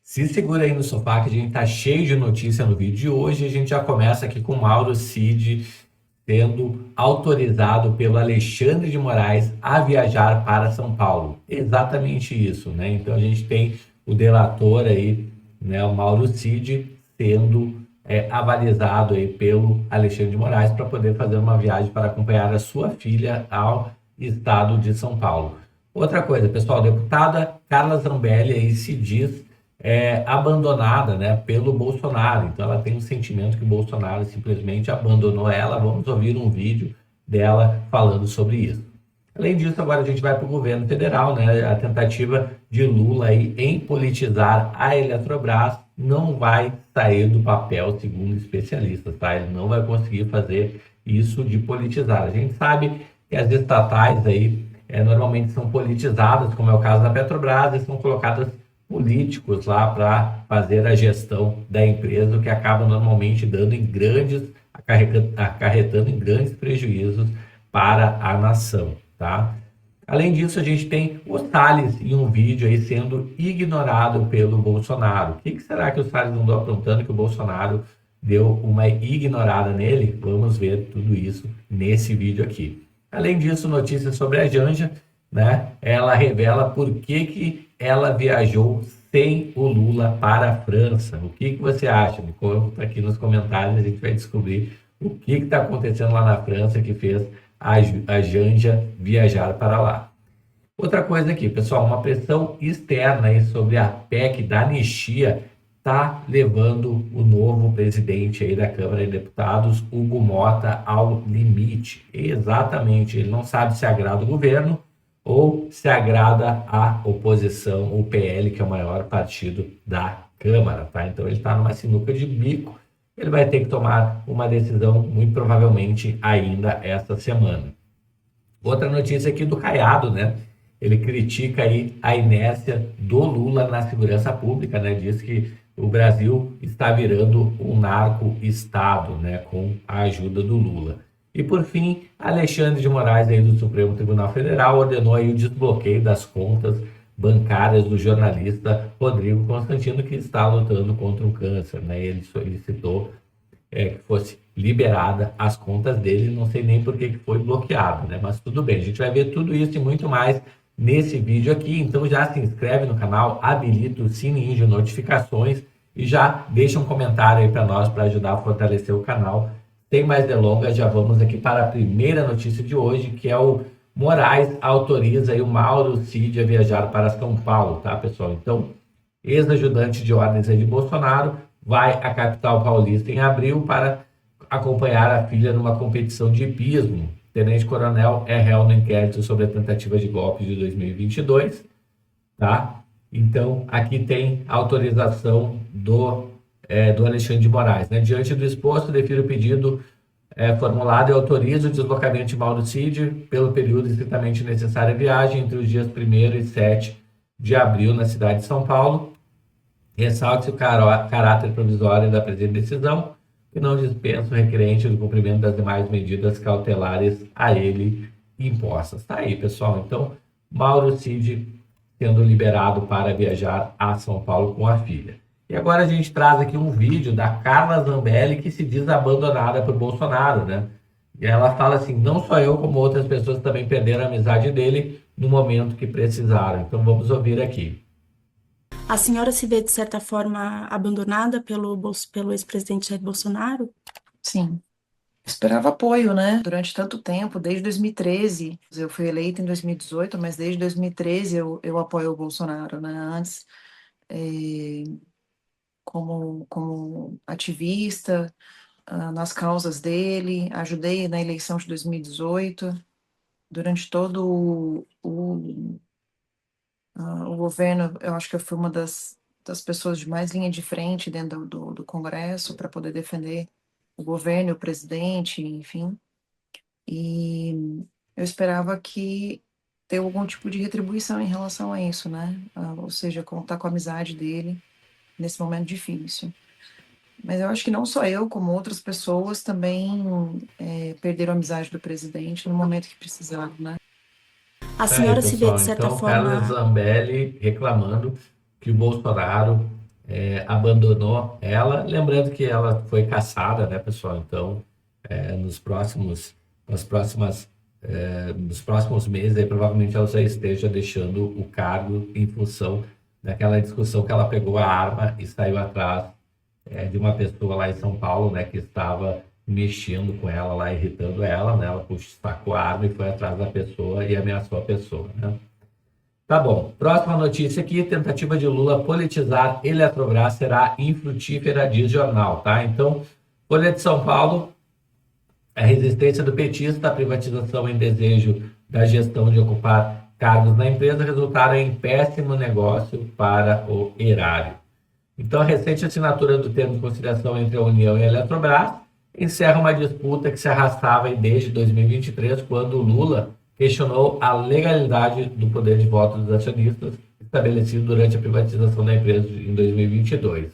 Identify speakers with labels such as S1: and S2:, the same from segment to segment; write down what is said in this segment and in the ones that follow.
S1: Se segura aí no sofá que a gente tá cheio de notícia no vídeo de hoje. A gente já começa aqui com Mauro Cid sendo autorizado pelo Alexandre de Moraes a viajar para São Paulo. Exatamente isso, né? Então a gente tem o delator aí, né, o Mauro Cid, sendo avalizado aí pelo Alexandre de Moraes para poder fazer uma viagem para acompanhar a sua filha ao estado de São Paulo. Outra coisa, pessoal, a deputada Carla Zambelli aí se diz abandonada, né, pelo Bolsonaro. Então ela tem um sentimento que o Bolsonaro simplesmente abandonou ela. Vamos ouvir um vídeo dela falando sobre isso. Além disso, agora a gente vai para o governo federal, né? A tentativa de Lula aí em politizar a Eletrobras não vai sair do papel, segundo especialistas, tá? Ele não vai conseguir fazer isso de politizar. A gente sabe que as estatais aí normalmente são politizadas, como é o caso da Petrobras, e são colocadas políticos lá para fazer a gestão da empresa, o que acaba normalmente dando em grandes, acarretando em grandes prejuízos para a nação, tá? Além disso, a gente tem o Salles em um vídeo aí sendo ignorado pelo Bolsonaro. O que será que o Salles andou aprontando que o Bolsonaro deu uma ignorada nele? Vamos ver tudo isso nesse vídeo aqui. Além disso, notícias sobre a Janja, né? Ela revela por que ela viajou sem o Lula para a França. O que você acha? Me conta aqui nos comentários, a gente vai descobrir o que está acontecendo lá na França que fez a Janja viajar para lá. Outra coisa aqui, pessoal, uma pressão externa aí sobre a PEC da anistia está levando o novo presidente aí da Câmara de Deputados, Hugo Mota, ao limite. Exatamente, ele não sabe se agrada o governo ou se agrada a oposição, o PL, que é o maior partido da Câmara, tá? Então ele está numa sinuca de bico. Ele vai ter que tomar uma decisão, muito provavelmente, ainda esta semana. Outra notícia aqui do Caiado, né? Ele critica aí a inércia do Lula na segurança pública, né? Diz que o Brasil está virando um narco-estado, né? Com a ajuda do Lula. E por fim, Alexandre de Moraes aí do Supremo Tribunal Federal ordenou aí o desbloqueio das contas bancárias do jornalista Rodrigo Constantino, que está lutando contra o câncer, né? Ele solicitou que fosse liberada as contas dele, não sei nem por que foi bloqueado, né? Mas tudo bem, a gente vai ver tudo isso e muito mais nesse vídeo aqui. Então já se inscreve no canal, habilita o sininho de notificações e já deixa um comentário aí para nós para ajudar a fortalecer o canal. Sem mais delongas, já vamos aqui para a primeira notícia de hoje, que é o Moraes autoriza aí o Mauro Cid a viajar para São Paulo, tá, pessoal? Então, ex-ajudante de ordens aí de Bolsonaro vai à capital paulista em abril para acompanhar a filha numa competição de hipismo. Tenente-coronel é réu no inquérito sobre a tentativa de golpe de 2022, tá? Então, aqui tem autorização do Alexandre de Moraes, né? Diante do exposto, defiro o pedido formulado e autorizo o deslocamento de Mauro Cid pelo período estritamente necessário à viagem entre os dias 1º e 7 de abril na cidade de São Paulo. Ressalte o caráter provisório da presente decisão, que não dispensa o requerente do cumprimento das demais medidas cautelares a ele impostas. Tá aí, pessoal. Então, Mauro Cid sendo liberado para viajar a São Paulo com a filha. E agora a gente traz aqui um vídeo da Carla Zambelli, que se diz abandonada por Bolsonaro, né? E ela fala assim: não só eu, como outras pessoas também perderam a amizade dele no momento que precisaram. Então vamos ouvir aqui.
S2: A senhora se vê, de certa forma, abandonada pelo ex-presidente Jair Bolsonaro?
S3: Sim, esperava apoio, né? Durante tanto tempo, desde 2013. Eu fui eleita em 2018, mas desde 2013 eu apoio o Bolsonaro, né? Antes, como ativista, nas causas dele, ajudei na eleição de 2018. Durante todo o governo, eu acho que eu fui uma das pessoas de mais linha de frente dentro do Congresso para poder defender o governo, o presidente, enfim. E eu esperava que ter algum tipo de retribuição em relação a isso, né? Ou seja, contar com a amizade dele nesse momento difícil. Mas eu acho que não só eu, como outras pessoas também perderam a amizade do presidente no momento que precisaram, né?
S2: A
S1: Tá aí,
S2: senhora se vê,
S1: pessoal.
S2: de certa
S1: Então, Carla
S2: forma...
S1: Zambelli reclamando que o Bolsonaro abandonou ela. Lembrando que ela foi cassada, né, pessoal? Então, nos próximos meses, aí, provavelmente ela já esteja deixando o cargo em função daquela discussão que ela pegou a arma e saiu atrás de uma pessoa lá em São Paulo, né, que estava mexendo com ela lá, irritando ela, né? Ela sacou a arma e foi atrás da pessoa e ameaçou a pessoa, né? Tá bom. Próxima notícia aqui: tentativa de Lula politizar Eletrobras será infrutífera, diz jornal, tá? Então, Folha de São Paulo, a resistência do petista à privatização em desejo da gestão de ocupar cargos na empresa resultaram em péssimo negócio para o erário. Então, a recente assinatura do termo de conciliação entre a União e a Eletrobras encerra uma disputa que se arrastava desde 2023, quando Lula questionou a legalidade do poder de voto dos acionistas estabelecido durante a privatização da empresa em 2022.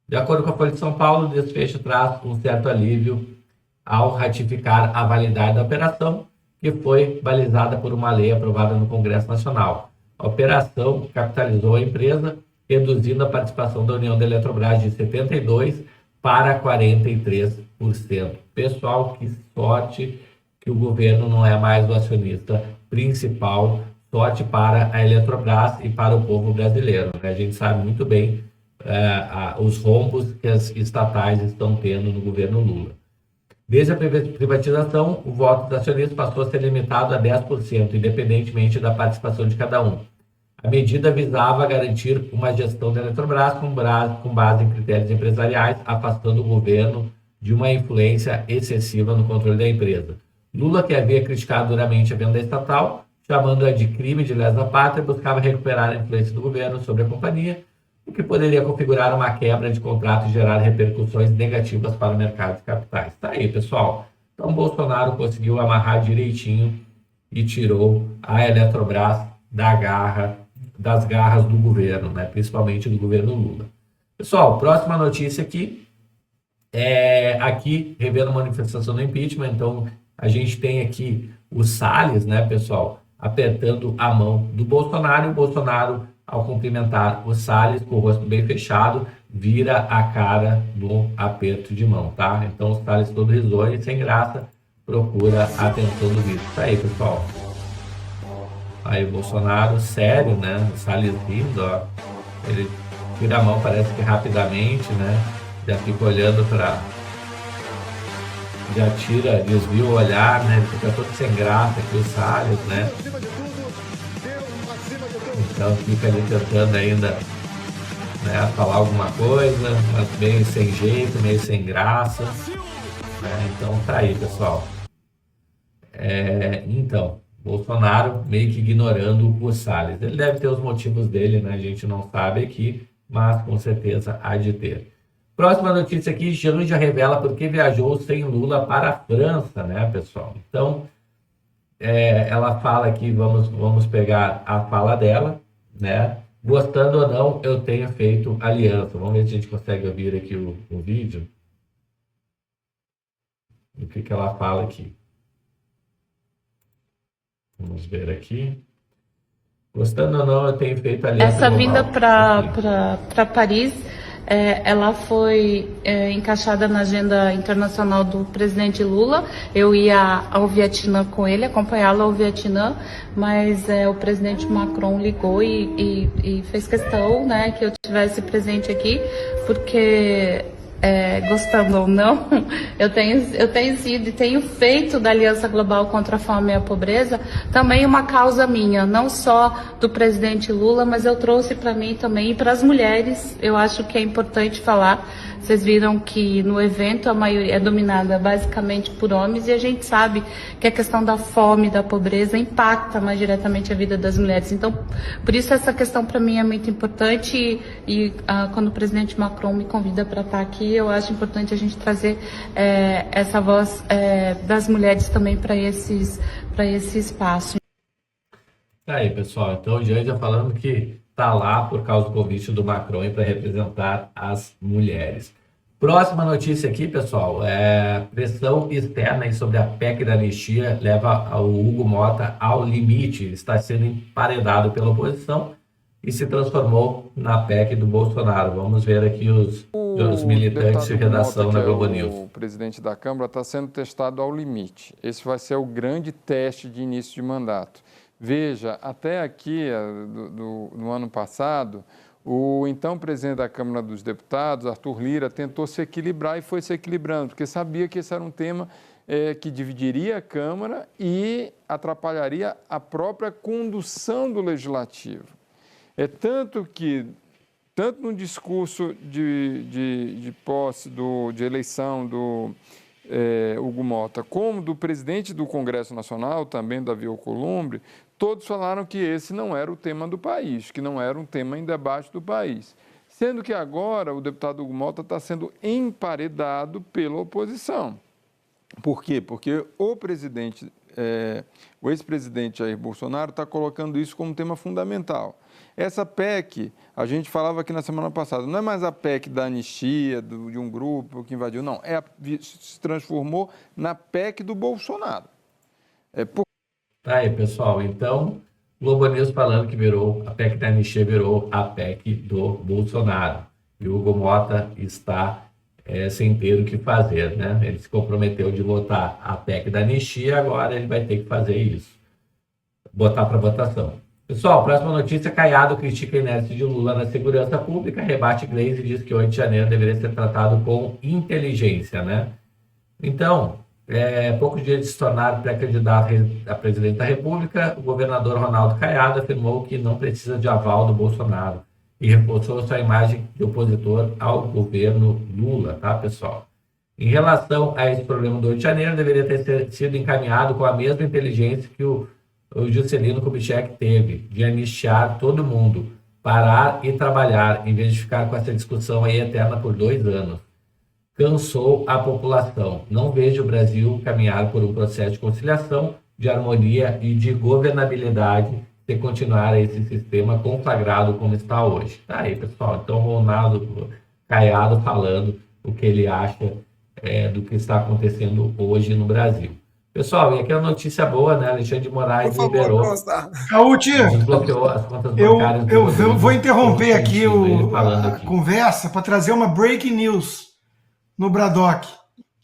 S1: De acordo com a Folha de São Paulo, o desfecho traz um certo alívio ao ratificar a validade da operação, que foi balizada por uma lei aprovada no Congresso Nacional. A operação capitalizou a empresa, reduzindo a participação da União da Eletrobras de 72% para 43%. Pessoal, que sorte que o governo não é mais o acionista principal, sorte para a Eletrobras e para o povo brasileiro, né? A gente sabe muito bem os rombos que as estatais estão tendo no governo Lula. Desde a privatização, o voto dos acionistas passou a ser limitado a 10%, independentemente da participação de cada um. A medida visava garantir uma gestão da Eletrobras com base em critérios empresariais, afastando o governo de uma influência excessiva no controle da empresa. Lula, que havia criticado duramente a venda estatal, chamando-a de crime de lesa pátria, buscava recuperar a influência do governo sobre a companhia, o que poderia configurar uma quebra de contrato e gerar repercussões negativas para o mercado de capitais. Tá aí, pessoal. Então, Bolsonaro conseguiu amarrar direitinho e tirou a Eletrobras das garras do governo, né? Principalmente do governo Lula. Pessoal, próxima notícia aqui revendo manifestação do impeachment. Então, a gente tem aqui o Salles, né, pessoal, apertando a mão do Bolsonaro, e o Bolsonaro, ao cumprimentar o Salles com o rosto bem fechado, vira a cara no aperto de mão, tá? Então, o Salles todo risonho e sem graça procura a atenção do vídeo. Tá aí, pessoal. Aí o Bolsonaro, sério, né? O Salles rindo, ó. Ele tira a mão, parece que rapidamente, né? Já fica olhando para... Já desvia o olhar, né? Ele fica todo sem graça aqui, o Salles, né? Então fica ali tentando ainda, né, falar alguma coisa, mas meio sem jeito, meio sem graça, né? Então tá aí, pessoal. Então, Bolsonaro meio que ignorando o Salles. Ele deve ter os motivos dele, né? A gente não sabe aqui, mas com certeza há de ter. Próxima notícia aqui: Janja revela por que viajou sem Lula para a França, né, pessoal? Então, ela fala aqui, vamos pegar a fala dela, né? Gostando ou não, eu tenho feito aliança. Vamos ver se a gente consegue ouvir aqui o vídeo. O que ela fala aqui. Vamos ver aqui. Gostando ou não, eu tenho feito aliança.
S4: Essa vinda para Paris, ela foi encaixada na agenda internacional do presidente Lula. Eu ia ao Vietnã com ele, acompanhá-lo ao Vietnã, mas o presidente Macron ligou e fez questão, né, que eu tivesse presente aqui, porque... gostando ou não, eu tenho sido e tenho feito da Aliança Global contra a Fome e a Pobreza também uma causa minha, não só do presidente Lula, mas eu trouxe para mim também e para as mulheres. Eu acho que é importante falar. Vocês viram que no evento a maioria é dominada basicamente por homens, e a gente sabe que a questão da fome e da pobreza impacta mais diretamente a vida das mulheres. Então, por isso essa questão para mim é muito importante, e quando o presidente Macron me convida para estar aqui, eu acho importante a gente trazer essa voz das mulheres também para esse espaço.
S1: Aí, pessoal, então o Janja falando que está lá por causa do convite do Macron e para representar as mulheres. Próxima notícia aqui, pessoal, pressão externa sobre a PEC da anistia leva o Hugo Mota ao limite. Ele está sendo emparedado pela oposição e se transformou na PEC do Bolsonaro. Vamos ver aqui os militantes de redação da Globo News.
S5: O presidente da Câmara está sendo testado ao limite. Esse vai ser o grande teste de início de mandato. Veja, até aqui, no ano passado, o então presidente da Câmara dos Deputados, Arthur Lira, tentou se equilibrar e foi se equilibrando, porque sabia que esse era um tema que dividiria a Câmara e atrapalharia a própria condução do Legislativo. É tanto que, tanto no discurso de posse, de eleição do Hugo Mota, como do presidente do Congresso Nacional, também Davi Alcolumbre, todos falaram que esse não era o tema do país, que não era um tema em debate do país. Sendo que agora o deputado Hugo Mota está sendo emparedado pela oposição. Por quê? Porque o ex-presidente Jair Bolsonaro está colocando isso como tema fundamental. Essa PEC, a gente falava aqui na semana passada, não é mais a PEC da anistia, de um grupo que invadiu, não. Se transformou na PEC do Bolsonaro.
S1: Tá aí, pessoal. Então, Globo News falando que a PEC da anistia virou a PEC do Bolsonaro. E o Hugo Mota está sem ter o que fazer, né? Ele se comprometeu de votar a PEC da anistia, agora ele vai ter que fazer isso. Botar para votação. Pessoal, próxima notícia: Caiado critica a inércia de Lula na segurança pública, rebate Gleisi e diz que 8 de janeiro deveria ser tratado com inteligência, né? Então, poucos dias de se tornar pré-candidato a presidente da República, o governador Ronaldo Caiado afirmou que não precisa de aval do Bolsonaro e reforçou sua imagem de opositor ao governo Lula, tá, pessoal? Em relação a esse problema do 8 de janeiro, deveria ter sido encaminhado com a mesma inteligência que o Juscelino Kubitschek teve, de anistiar todo mundo, parar e trabalhar, em vez de ficar com essa discussão aí eterna por 2 anos. Cansou a população. Não vejo o Brasil caminhar por um processo de conciliação, de harmonia e de governabilidade se continuar esse sistema conflagrado como está hoje. Tá aí, pessoal. Então, Ronaldo Caiado falando o que ele acha do que está acontecendo hoje no Brasil. Pessoal, e aqui é uma notícia boa, né? Alexandre de Moraes liberou, desbloqueou as contas bancárias.
S6: Eu vou interromper aqui a conversa para trazer uma breaking news no Braddock,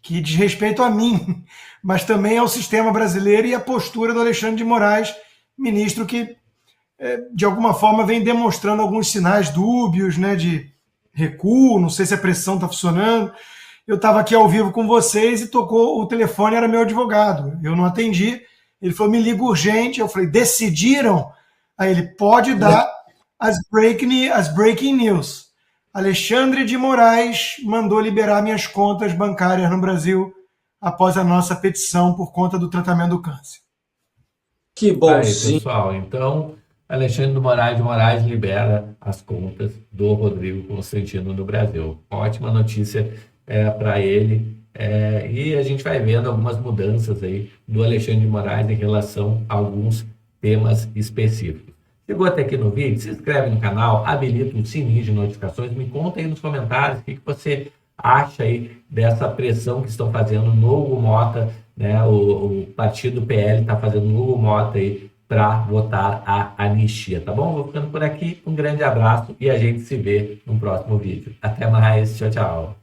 S6: que diz respeito a mim, mas também ao sistema brasileiro e à postura do Alexandre de Moraes, ministro que, de alguma forma, vem demonstrando alguns sinais dúbios, né, de recuo, não sei se a pressão está funcionando. Eu estava aqui ao vivo com vocês e tocou o telefone, era meu advogado. Eu não atendi, ele falou, me liga urgente. Eu falei, decidiram? Aí ele, pode dar as breaking news. Alexandre de Moraes mandou liberar minhas contas bancárias no Brasil após a nossa petição por conta do tratamento do câncer.
S7: Que bom,
S1: aí, pessoal. Então, Alexandre de Moraes libera as contas do Rodrigo Constantino no Brasil. Ótima notícia para ele. E a gente vai vendo algumas mudanças aí do Alexandre de Moraes em relação a alguns temas específicos. Chegou até aqui no vídeo, se inscreve no canal, habilita o sininho de notificações, me conta aí nos comentários o que você acha aí dessa pressão que estão fazendo no Hugo Mota, né? O partido PL está fazendo no Hugo Mota aí para votar a anistia, tá bom? Vou ficando por aqui, um grande abraço e a gente se vê no próximo vídeo. Até mais, tchau, tchau.